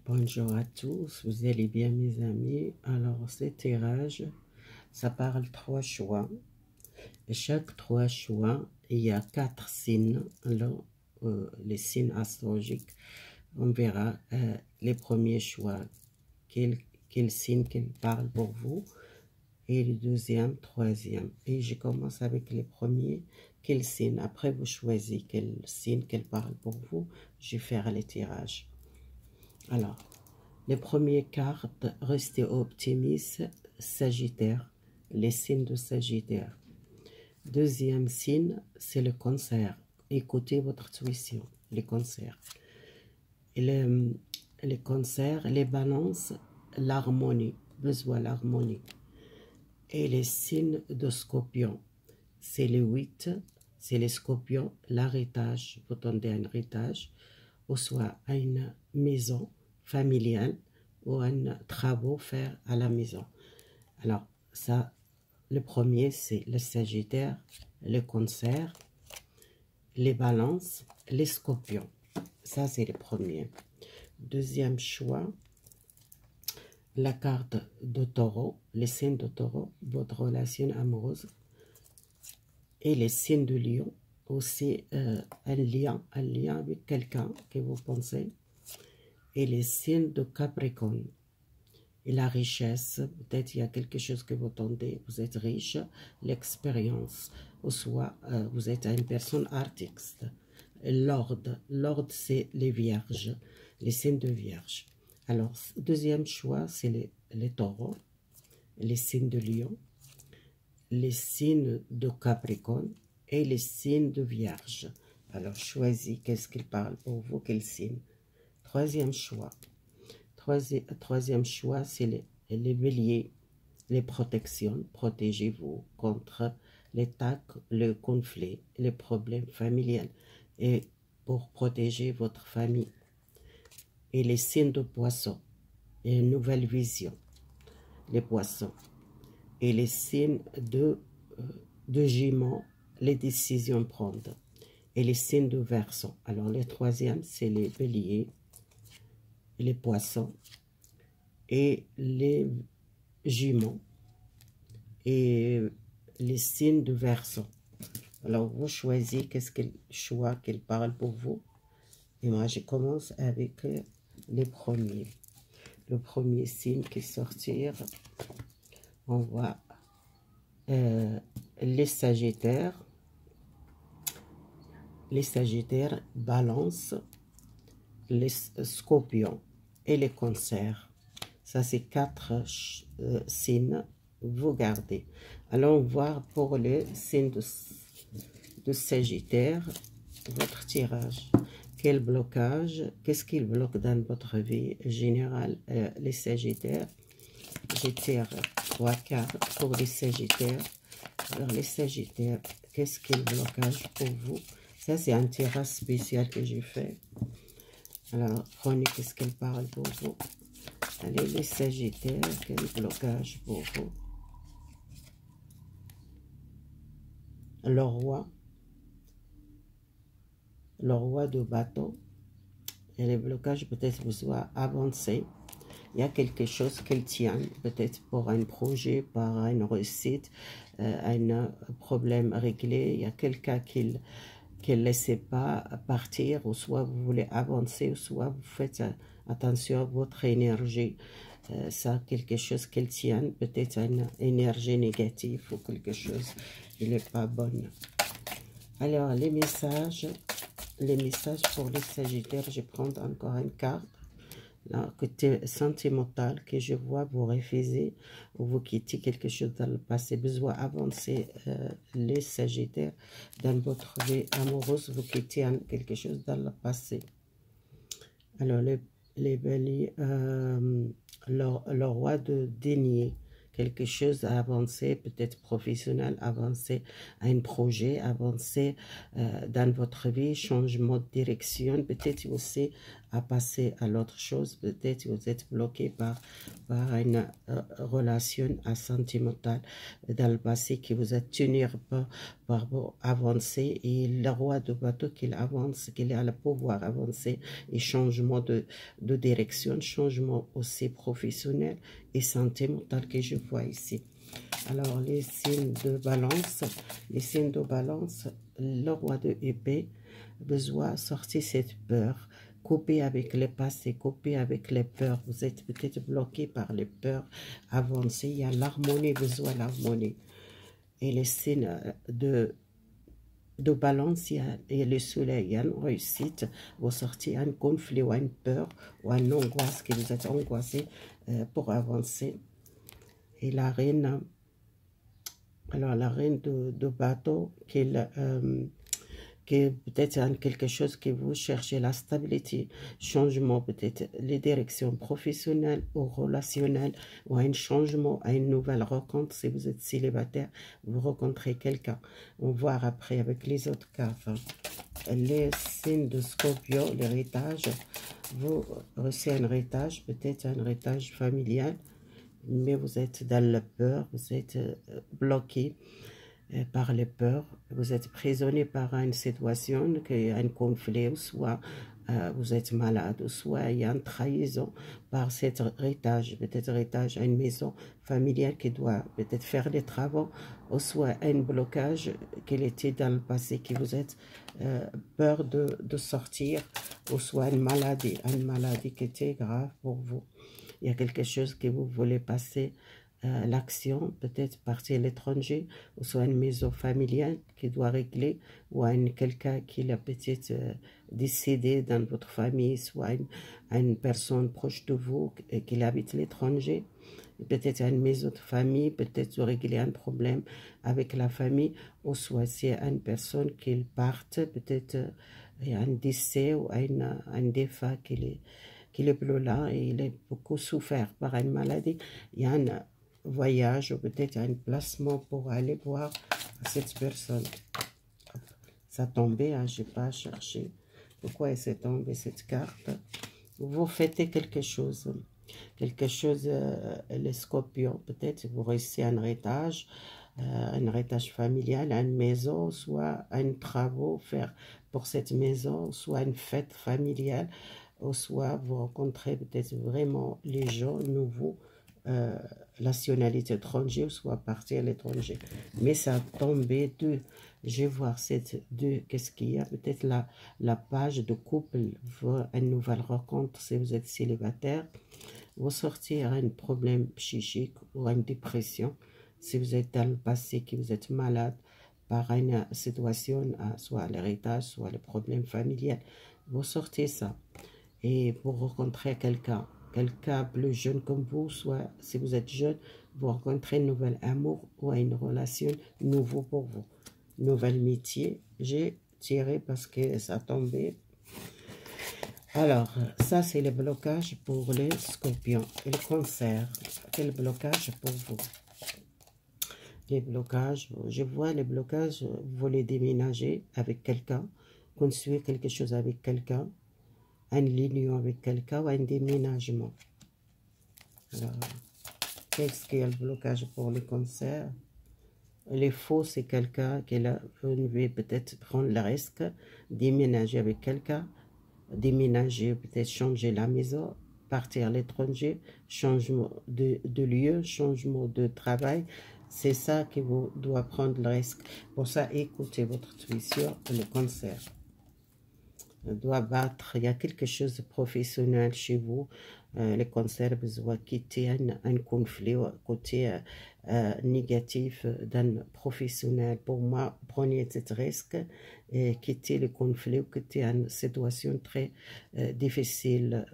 Bonjour à tous, vous allez bien mes amis? Alors ce tirage, ça parle 3 choix. Et chaque 3 choix, il y a 4 signes. Alors les signes astrologiques, on verra les premiers choix, quel signe qu'il parle pour vous, et le deuxième, troisième. Et je commence avec les premiers, quel signe. Après vous choisissez quel signe qu'elle parle pour vous, je vais faire les tirages. Alors, les premières cartes, restez optimiste, Sagittaire, les signes de Sagittaire. Deuxième signe, c'est le Cancer. Écoutez votre intuition, les cancers. Les cancers, les balances, l'harmonie, besoin l'harmonie. Et les signes de Scorpion, c'est les 8, c'est les Scorpions, l'héritage, vous tendez un héritage, ou soit à une maison familiale ou un travaux faire à la maison. Alors ça, le premier c'est le Sagittaire, le Cancer, les Balances, les Scorpions. Ça c'est le premier. Deuxième choix, la carte de Taureau, les signes de Taureau, votre relation amoureuse, et les signes de Lion, aussi un lien avec quelqu'un que vous pensez, et les signes de Capricorne. Et la richesse, peut-être il y a quelque chose que vous tendez, vous êtes riche, l'expérience, ou soit vous êtes une personne artiste. L'ordre c'est les vierges, les signes de vierge. Alors, deuxième choix, c'est les taureaux, les signes de lion, les signes de Capricorne et les signes de vierge. Alors, choisis qu'est-ce qu'il parle pour vous, quel signe. Troisième choix. Troisième choix, c'est les béliers, les protections. Protégez-vous contre l'attaque, le conflit, les problèmes familiaux et pour protéger votre famille. Et les signes de poisson, et une nouvelle vision, les poissons. Et les signes de Gémeaux, les décisions prendre. Et les signes de Verseau. Alors, le troisième, c'est les béliers, les poissons et les jumeaux et les signes de Verseau. Alors, vous choisissez qu'est-ce qu'elle choix qu'elle parle pour vous. Et moi, je commence avec les premiers. Le premier signe qui sortir, on voit les Sagittaires, Balance, les Scorpions et les Cancers. Ça, c'est 4 signes, vous gardez. Allons voir pour le signe de Sagittaire, votre tirage. Quel blocage, qu'est-ce qu'il bloque dans votre vie générale, les Sagittaires. Je tire 3 cartes pour les Sagittaires. Alors, les Sagittaires, qu'est-ce qu'il blocage pour vous? Ça, c'est un tirage spécial que j'ai fait. Alors, prenez qu'est-ce qu'elle parle pour vous. Allez, les Sagittaires, quel blocage pour vous? Le roi de bâton. Et les blocages, peut-être vous soyez avancé. Il y a quelque chose qu'elle tient, peut-être pour un projet, par une réussite, un problème réglé. Il y a quelqu'un qui ne laisse pas partir, ou soit vous voulez avancer, ou soit vous faites attention à votre énergie. Ça, quelque chose qu'elle tient, peut-être une énergie négative ou quelque chose qui n'est pas bonne. Alors, les messages pour les Sagittaires, je prends encore une carte. Là, côté sentimental, que je vois vous refuser ou vous quittez quelque chose dans le passé, besoin d'avancer, les Sagittaires, dans votre vie amoureuse, vous quittez quelque chose dans le passé. Alors, les béliers, le roi de denier, quelque chose à avancer, peut-être professionnel, avancer à un projet, avancer dans votre vie, changement de direction, peut-être aussi à passer à l'autre chose, peut-être vous êtes bloqué par une relation sentimentale dans le passé qui vous a tenu pas par avancer, et le roi de bateau qu'il avance, qu'il a le pouvoir avancer, et changement de direction, changement aussi professionnel et sentimental que je vois ici. Alors les signes de balance, le roi de épée besoin sortir cette peur, couper avec les passés, couper avec les peurs. Vous êtes peut-être bloqué par les peurs, avancer. Il y a l'harmonie, besoin l'harmonie. Et les signes de balance, il y a le soleil, il y a une réussite, vous sortez un conflit ou une peur ou une angoisse, que vous êtes angoissé pour avancer. Et la reine, alors la reine de bateau, qui peut-être quelque chose que vous cherchez, la stabilité, changement, peut-être les directions professionnelles ou relationnelles, ou un changement, à une nouvelle rencontre. Si vous êtes célibataire, vous rencontrez quelqu'un. On va voir après avec les autres cartes. Les signes de Scorpion, l'héritage, vous recevez un héritage, peut-être un héritage familial, mais vous êtes dans la peur, vous êtes bloqué par les peurs, vous êtes prisonnier par une situation, un conflit, ou soit vous êtes malade, ou soit il y a une trahison par cet héritage, peut-être héritage à une maison familiale qui doit peut-être faire des travaux, ou soit un blocage qu'il était dans le passé, qui vous êtes peur de sortir, ou soit une maladie qui était grave pour vous. Il y a quelque chose que vous voulez passer l'action, peut-être partir à l'étranger, ou soit une maison familiale qui doit régler, ou quelqu'un qui a peut-être décédé dans votre famille, soit une personne proche de vous qui habite à l'étranger, peut-être une maison de famille, peut-être régler un problème avec la famille, ou soit c'est une personne qui parte, peut-être un décès ou un défunt qui est plus là, et il est beaucoup souffert par une maladie. Il y a un voyage ou peut-être un placement pour aller voir cette personne. Ça tombait, hein, je n'ai pas cherché pourquoi elle s'est tombée cette carte. Vous fêtez quelque chose, les scorpions, peut-être vous réussissez un héritage familial, une maison, soit un travaux faire pour cette maison, soit une fête familiale, ou soit vous rencontrez peut-être vraiment les gens nouveaux, nationalité étrangère, soit partir à l'étranger. Mais ça a tombé deux. Je vais voir cette deux. Qu'est-ce qu'il y a? Peut-être la page de couple, une nouvelle rencontre si vous êtes célibataire. Vous sortir un problème psychique ou une dépression. Si vous êtes dans le passé, que vous êtes malade par une situation, soit l'héritage, soit le problème familial, vous sortez ça. Et vous rencontrez quelqu'un plus jeune comme vous, soit si vous êtes jeune, vous rencontrez un nouvel amour ou une relation nouveau pour vous. Nouvel métier, j'ai tiré parce que ça tombait. Alors, ça c'est le blocage pour les scorpions. Et le cancer, quel blocage pour vous? Les blocages, je vois les blocages, vous voulez déménager avec quelqu'un, construire quelque chose avec quelqu'un, une union avec quelqu'un ou un déménagement. Alors, qu'est-ce qu'il y a le blocage pour le cancer? Les faux, c'est quelqu'un qui veut peut-être prendre le risque, déménager avec quelqu'un, déménager, peut-être changer la maison, partir à l'étranger, changement de lieu, changement de travail. C'est ça qui vous doit prendre le risque. Pour ça, écoutez votre intuition, le cancer doit battre, il y a quelque chose de professionnel chez vous, le cancer doit quitter un conflit, côté négatif d'un professionnel. Pour moi, prenez ce risque et quittez le conflit, quittez une situation très difficile,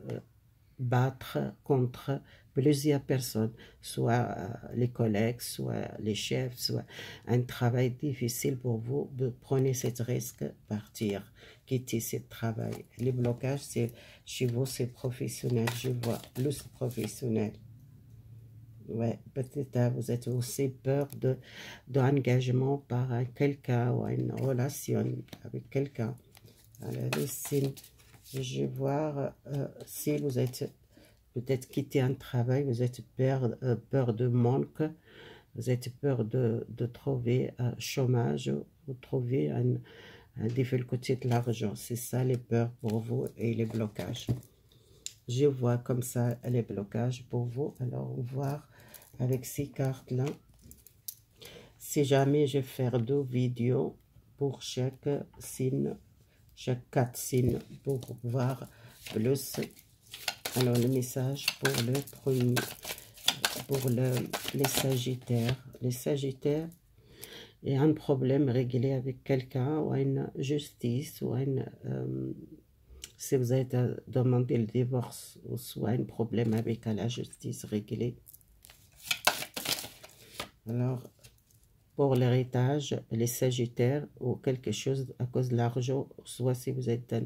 battre contre plusieurs personnes, soit les collègues, soit les chefs, soit un travail difficile pour vous, prenez ce risque, partir, quitter ce travail. Les blocages, c'est chez vous, c'est professionnel, je vois, plus professionnel. Ouais, peut-être vous êtes aussi peur d'engagement par quelqu'un ou une relation avec quelqu'un. Alors, les signes, je vais voir si vous êtes peut-être quitté un travail, vous êtes peur de manque, vous êtes peur de trouver un chômage, vous trouvez un difficulté de l'argent. C'est ça les peurs pour vous et les blocages. Je vois comme ça les blocages pour vous. Alors, on va voir avec ces cartes-là. Si jamais je vais faire 2 vidéos pour chaque signe, chaque 4 signes, pour voir plus. Alors, le message pour le premier, pour les Sagittaires. Les Sagittaires, il y a un problème réglé avec quelqu'un, ou une justice, ou une... si vous avez demandé le divorce, ou soit un problème avec la justice réglée. Alors, pour l'héritage, les Sagittaires, ou quelque chose à cause de l'argent, soit si vous êtes un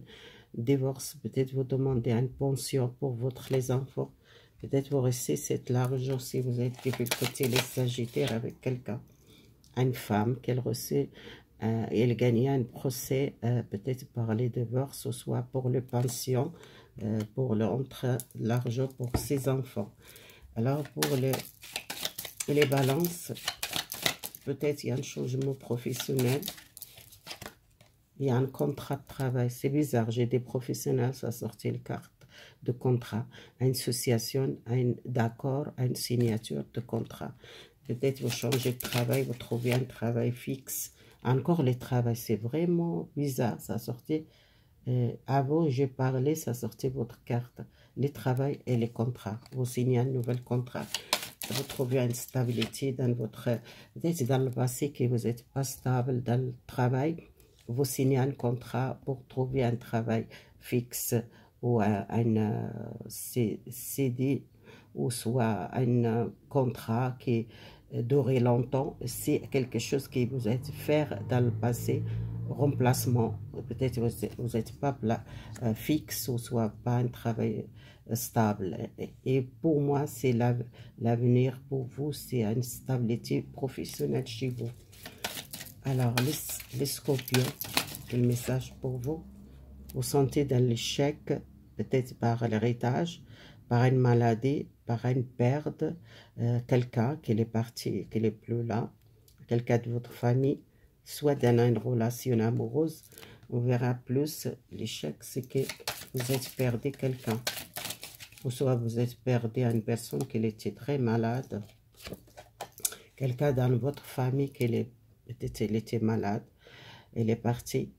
divorce, peut-être vous demandez une pension pour les enfants. Peut-être vous recevez cet argent si vous êtes difficulté les Sagittaires avec quelqu'un. Une femme qu'elle reçoit, elle gagne un procès, peut-être par les divorces, ou soit pour le pension, pour l'argent pour ses enfants. Alors pour les balances, peut-être il y a un changement professionnel, il y a un contrat de travail. C'est bizarre, j'ai des professionnels, ça sortit une carte de contrat, une association, un d'accord, une signature de contrat. Peut-être vous changez de travail, vous trouvez un travail fixe. Encore le travail, c'est vraiment bizarre, ça sortait. Avant, j'ai parlé, ça sortait votre carte. Le travail et les contrats. Vous signez un nouvel contrat. Vous trouvez une stabilité dans votre... Peut-être dans le passé que vous n'êtes pas stable dans le travail. Vous signez un contrat pour trouver un travail fixe ou un CD ou soit un contrat qui durer longtemps. C'est quelque chose que vous êtes fait dans le passé, remplacement. Peut-être vous n'êtes pas fixe ou soit pas un travail stable. Et pour moi, c'est l'avenir pour vous, c'est une stabilité professionnelle chez vous. Alors, les scorpions, quel message pour vous? Vous sentez dans l'échec, peut-être par l'héritage, par une maladie, par une perte, quelqu'un qui est parti, qui n'est plus là, quelqu'un de votre famille, soit dans une relation amoureuse. On verra plus l'échec, c'est que vous êtes perdu quelqu'un. Ou soit vous êtes perdu à une personne qui était très malade. Quelqu'un dans votre famille qui peut-être elle était malade, elle est partie.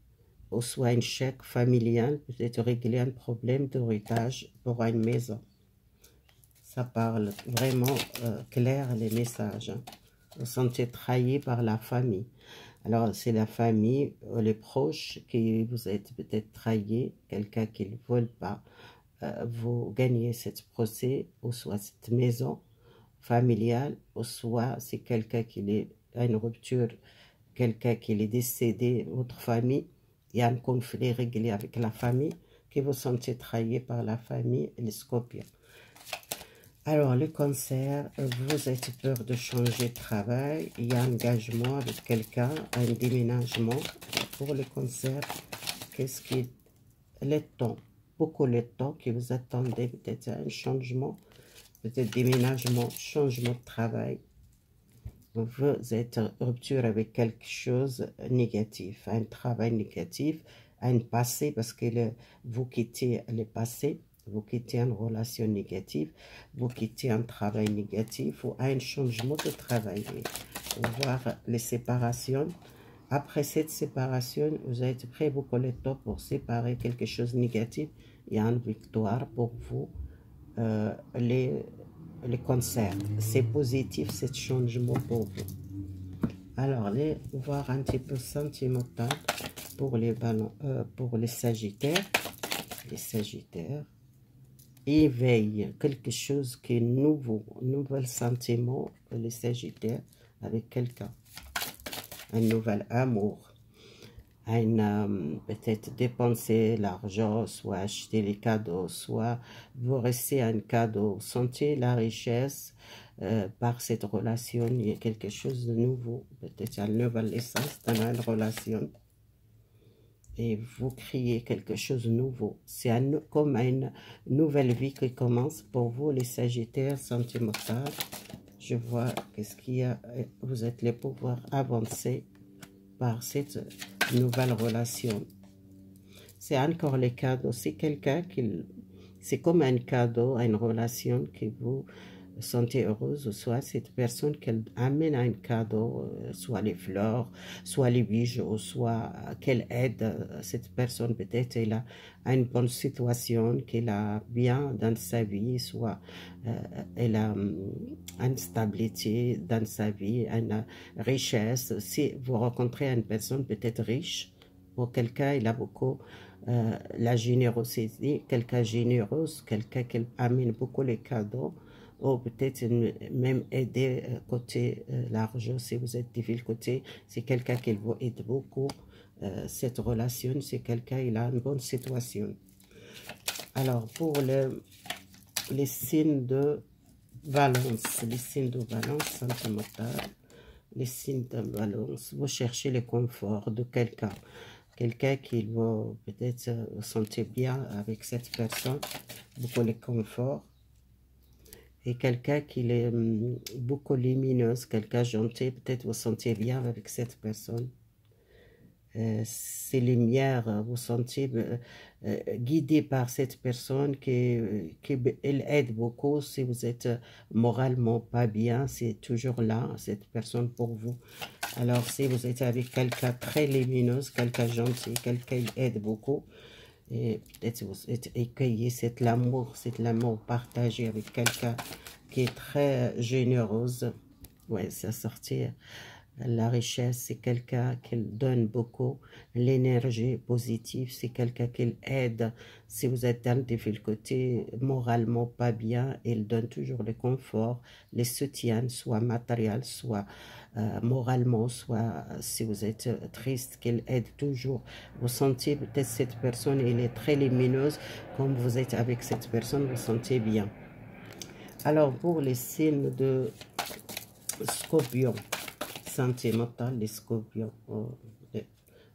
Ou soit un chèque familial, peut-être régler un problème d'héritage pour une maison. Ça parle vraiment clair les messages. Hein. Vous sentez trahi par la famille. Alors c'est la famille, les proches qui vous êtes peut-être trahi, quelqu'un qui ne veut pas. Vous gagnez ce procès, ou soit cette maison familiale, ou soit c'est quelqu'un qui a une rupture, quelqu'un qui est décédé, votre famille. Il y a un conflit régulier avec la famille, que vous sentez trahi par la famille et les scorpions. Alors, le cancer, vous êtes peur de changer de travail, il y a un engagement avec quelqu'un, un déménagement. Pour le cancer, qu'est-ce qui est le temps, beaucoup le temps que vous attendez, peut-être un changement, peut-être déménagement, changement de travail. Vous êtes en rupture avec quelque chose de négatif, un travail négatif, un passé, parce que vous quittez le passé, vous quittez une relation négative, vous quittez un travail négatif ou un changement de travail. On va voir les séparations. Après cette séparation, vous avez pris beaucoup de temps pour séparer quelque chose de négatif. Il y a une victoire pour vous. Les cancers, c'est positif, ce changement pour vous. Alors, voir un petit peu sentimental pour les Sagittaires. Les Sagittaires, éveille quelque chose qui est nouveau, nouvel sentiment pour les Sagittaires avec quelqu'un, un nouvel amour. peut-être dépenser l'argent, soit acheter les cadeaux, soit vous restez un cadeau. Sentez la richesse par cette relation. Il y a quelque chose de nouveau, peut-être une nouvelle essence dans une relation. Et vous créez quelque chose de nouveau. C'est comme une nouvelle vie qui commence pour vous, les Sagittaires sentimentaux. Je vois qu'est-ce qu'il y a. Vous êtes les pouvoirs avancer par cette nouvelle relation. C'est encore les cadeaux. C'est quelqu'un qui... C'est comme un cadeau, une relation que vous sentez heureuse, soit cette personne qu'elle amène un cadeau, soit les fleurs, soit les bijoux, soit qu'elle aide cette personne. Peut-être elle a une bonne situation, qu'elle a bien dans sa vie, soit elle a une stabilité dans sa vie, une richesse. Si vous rencontrez une personne peut-être riche, pour quelqu'un, il a beaucoup la générosité, quelqu'un généreuse, quelqu'un qui amène beaucoup les cadeaux, ou peut-être même aider côté l'argent, si vous êtes difficulté, c'est quelqu'un qui vous aide beaucoup. Cette relation, c'est quelqu'un, il a une bonne situation. Alors, pour les signes de Balance, les signes de Balance sentimentale, les signes de Balance, vous cherchez le confort de quelqu'un. Quelqu'un qui va peut-être vous sentir bien avec cette personne, beaucoup de confort. Et quelqu'un qui est beaucoup lumineuse, quelqu'un gentil, peut-être vous sentez bien avec cette personne. C'est lumière, vous sentez guidé par cette personne elle aide beaucoup. Si vous êtes moralement pas bien, c'est toujours là, cette personne pour vous. Alors si vous êtes avec quelqu'un très lumineuse, quelqu'un gentil, quelqu'un qui aide beaucoup, et peut-être vous accueillez cet l'amour partagé avec quelqu'un qui est très généreuse. Ouais, ça sortir. La richesse, c'est quelqu'un qui donne beaucoup. L'énergie positive, c'est quelqu'un qui aide. Si vous êtes dans des difficultés, moralement pas bien, il donne toujours le confort, les soutiens, soit matériel, soit moralement, soit si vous êtes triste, qu'il aide toujours. Vous sentez peut-être cette personne, elle est très lumineuse. Comme vous êtes avec cette personne, vous sentez bien. Alors, pour les signes de Scorpion, sentimental, les scorpions,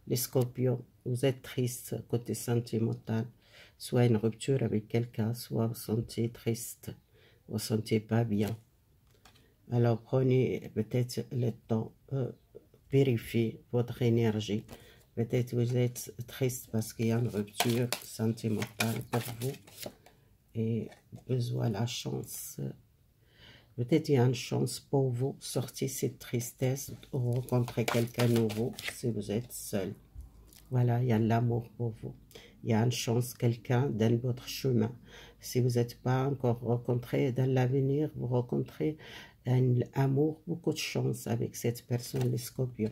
les scorpions, vous êtes triste côté sentimental, soit une rupture avec quelqu'un, soit vous sentez triste, vous sentez pas bien. Alors prenez peut-être le temps, vérifiez votre énergie. Peut-être vous êtes triste parce qu'il y a une rupture sentimentale pour vous et besoin de la chance. Peut-être il y a une chance pour vous sortir cette tristesse ou rencontrer quelqu'un de nouveau si vous êtes seul. Voilà, il y a de l'amour pour vous. Il y a une chance, quelqu'un dans votre chemin. Si vous n'êtes pas encore rencontré dans l'avenir, vous rencontrez un amour, beaucoup de chance avec cette personne, les scorpions.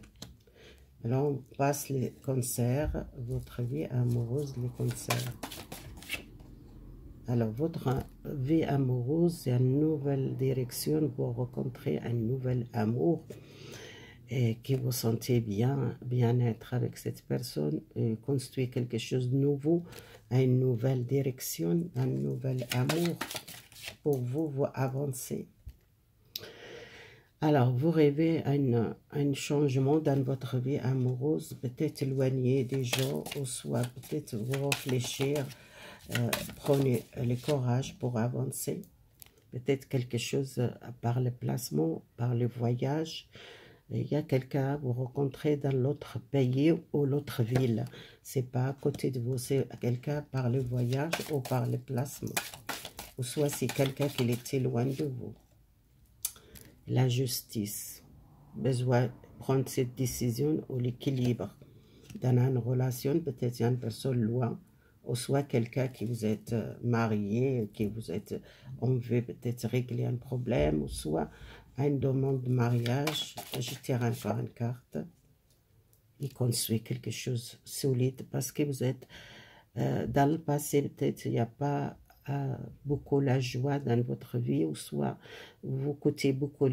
Alors, on passe les cancers, votre vie amoureuse, les cancers. Alors, votre vie amoureuse, c'est une nouvelle direction pour rencontrer un nouvel amour et que vous sentez bien-être avec cette personne, et construire quelque chose de nouveau, une nouvelle direction, un nouvel amour pour vous, vous avancer. Alors, vous rêvez un changement dans votre vie amoureuse, peut-être éloigner des gens, ou soit peut-être vous réfléchir. Prenez le courage pour avancer. Peut-être quelque chose par le placement, par le voyage. Il y a quelqu'un vous rencontrez dans l'autre pays ou l'autre ville. C'est pas à côté de vous, c'est quelqu'un par le voyage ou par le placement. Ou soit c'est quelqu'un qui était loin de vous. La justice. Besoin de prendre cette décision ou l'équilibre. Dans une relation, peut-être il y a une personne loin, ou soit quelqu'un qui vous êtes marié, qui vous êtes, on veut peut-être régler un problème, ou soit une demande de mariage, je tire encore une carte, et construire quelque chose de solide, parce que vous êtes, dans le passé, peut-être il n'y a pas beaucoup la joie dans votre vie, ou soit vous coûtez beaucoup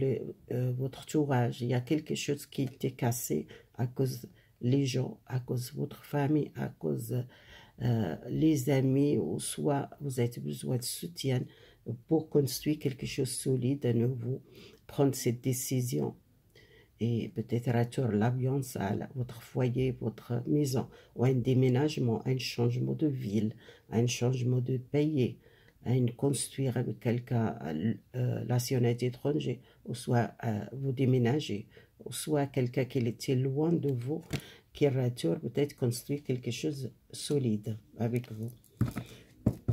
votre entourage, il y a quelque chose qui était cassé à cause les gens, à cause de votre famille, à cause les amis, ou soit vous avez besoin de soutien pour construire quelque chose de solide de nouveau, prendre cette décision et peut-être retourner l'ambiance à votre foyer, votre maison, ou un déménagement, un changement de ville, un changement de pays, un construire avec quelqu'un la nationalité étrangère, ou soit vous déménager, ou soit quelqu'un qui était loin de vous, qui retourne peut-être construire quelque chose de solide avec vous.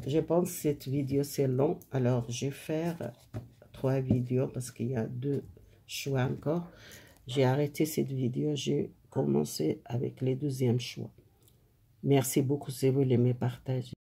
Je pense que cette vidéo c'est long, alors je vais faire 3 vidéos parce qu'il y a 2 choix encore. J'ai arrêté cette vidéo, j'ai commencé avec les 2e choix. Merci beaucoup si vous l'aimez, partagez.